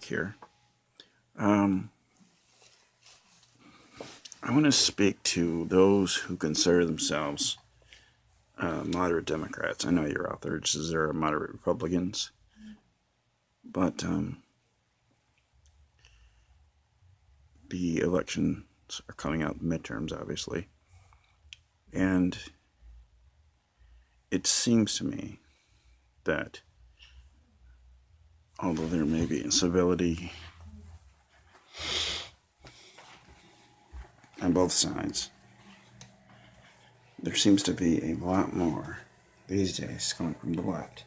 here. Um, I want to speak to those who consider themselves moderate Democrats. I know you're out there, just as there are moderate Republicans, but the elections are coming out, midterms, obviously, and it seems to me that although there may be incivility on both sides, there seems to be a lot more these days coming from the left.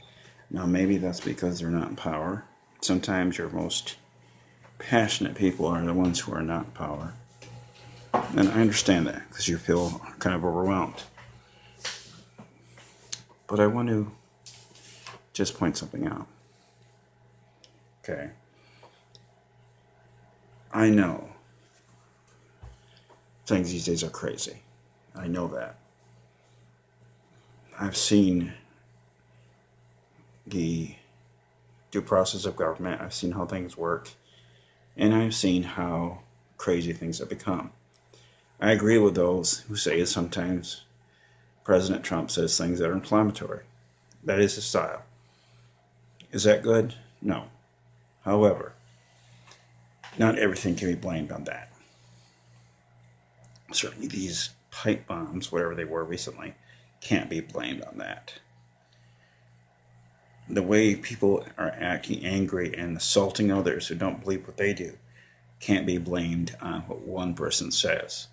Now, maybe that's because they're not in power. Sometimes your most passionate people are the ones who are not in power. And I understand that because you feel kind of overwhelmed. But I want to just point something out. Okay. I know things these days are crazy. I know that. I've seen the due process of government. I've seen how things work. And I've seen how crazy things have become. I agree with those who say sometimes President Trump says things that are inflammatory. That is his style. Is that good? No. However, not everything can be blamed on that. Certainly these pipe bombs, whatever they were recently, can't be blamed on that. The way people are acting angry and assaulting others who don't believe what they do can't be blamed on what one person says.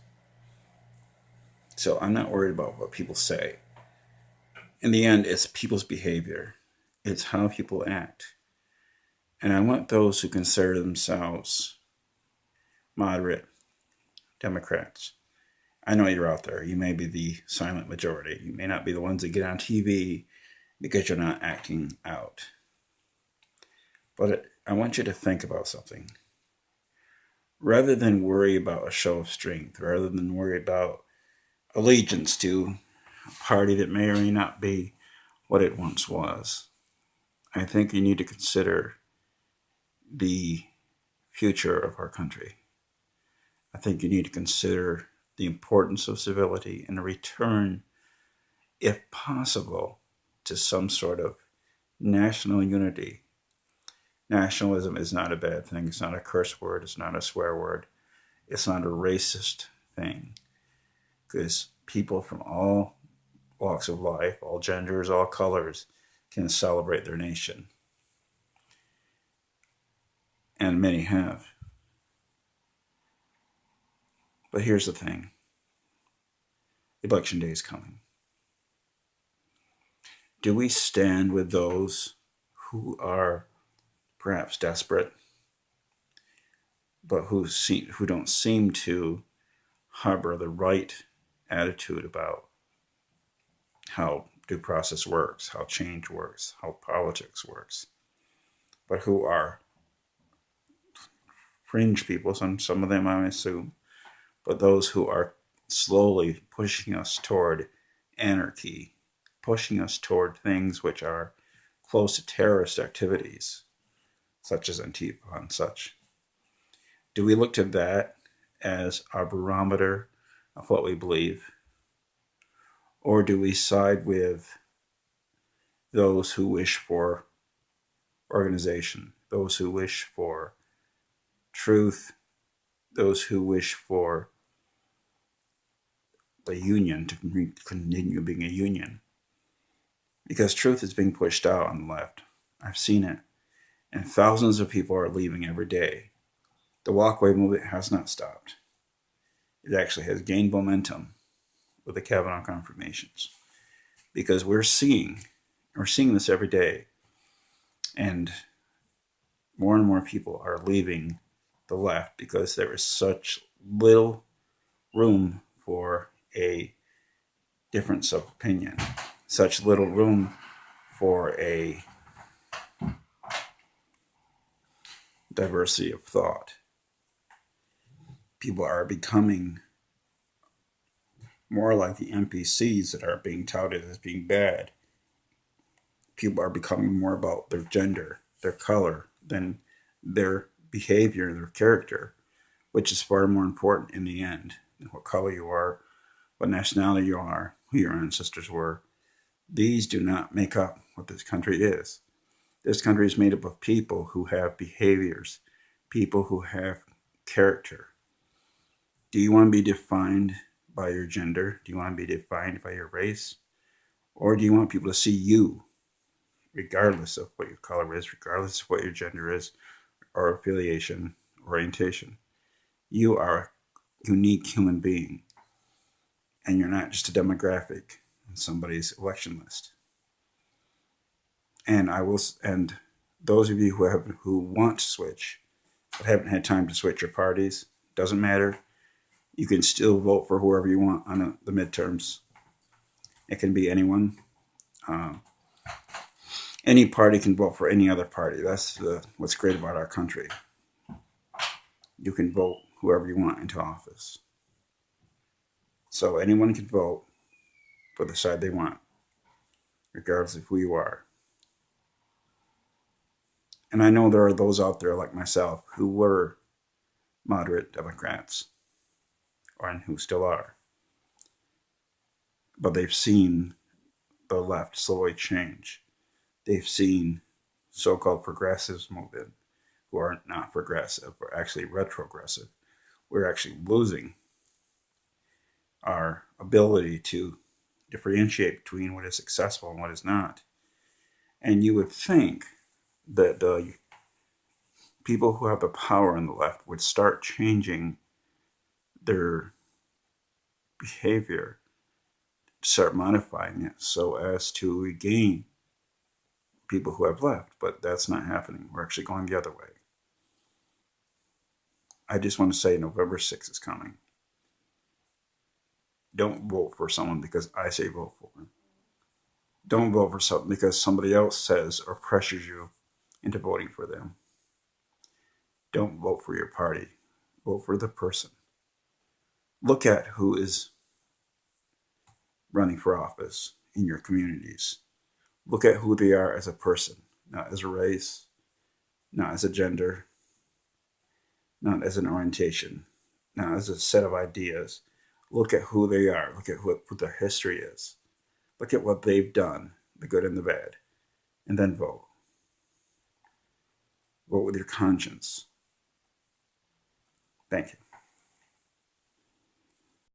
So I'm not worried about what people say. In the end, it's people's behavior. It's how people act. And I want those who consider themselves moderate Democrats. I know you're out there. You may be the silent majority. You may not be the ones that get on TV because you're not acting out. But I want you to think about something. Rather than worry about a show of strength, rather than worry about allegiance to a party that may or may not be what it once was, I think you need to consider the future of our country. I think you need to consider the importance of civility and a return, if possible, to some sort of national unity. Nationalism is not a bad thing. It's not a curse word. It's not a swear word. It's not a racist thing. Because people from all walks of life, all genders, all colors, can celebrate their nation. And many have. But here's the thing. Election day is coming. Do we stand with those who are perhaps desperate, but who don't seem to harbor the right attitude about how due process works, how change works, how politics works, but who are fringe people, some of them I assume, but those who are slowly pushing us toward anarchy, pushing us toward things which are close to terrorist activities, such as Antifa and such. Do we look to that as our barometer of what we believe? Or do we side with those who wish for organization, those who wish for truth, those who wish for the union to continue being a union? Because truth is being pushed out on the left. I've seen it. And thousands of people are leaving every day. The walkaway movement has not stopped. It actually has gained momentum with the Kavanaugh confirmations. Because we're seeing this every day. And more people are leaving the left because there is such little room for a difference of opinion, such little room for a diversity of thought. People are becoming more like the NPCs that are being touted as being bad. People are becoming more about their gender, their color, than their behavior, their character, which is far more important in the end than what color you are, what nationality you are, who your ancestors were. These do not make up what this country is. This country is made up of people who have behaviors, people who have character. Do you want to be defined by your gender? Do you want to be defined by your race? Or do you want people to see you, regardless of what your color is, regardless of what your gender is, or affiliation, orientation? You are a unique human being, and you're not just a demographic in somebody's election list. And those of you who want to switch but haven't had time to switch your parties, doesn't matter. You can still vote for whoever you want on the midterms. It can be anyone. Any party can vote for any other party. That's what's great about our country. You can vote whoever you want into office. So anyone can vote for the side they want, regardless of who you are. And I know there are those out there like myself who were moderate Democrats, and who still are. But they've seen the left slowly change. They've seen so-called progressives move in, who are not progressive, or actually retrogressive. We're actually losing our ability to differentiate between what is successful and what is not. And you would think that the people who have the power on the left would start changing their behavior, start modifying it so as to regain people who have left. But that's not happening. We're actually going the other way. I just want to say November 6th is coming. Don't vote for someone because I say vote for them. Don't vote for something because somebody else says or pressures you into voting for them. Don't vote for your party. Vote for the person. Look at who is running for office in your communities. Look at who they are as a person, not as a race, not as a gender, not as an orientation, not as a set of ideas. Look at who they are. Look at what their history is. Look at what they've done, the good and the bad, and then vote. Vote with your conscience. Thank you.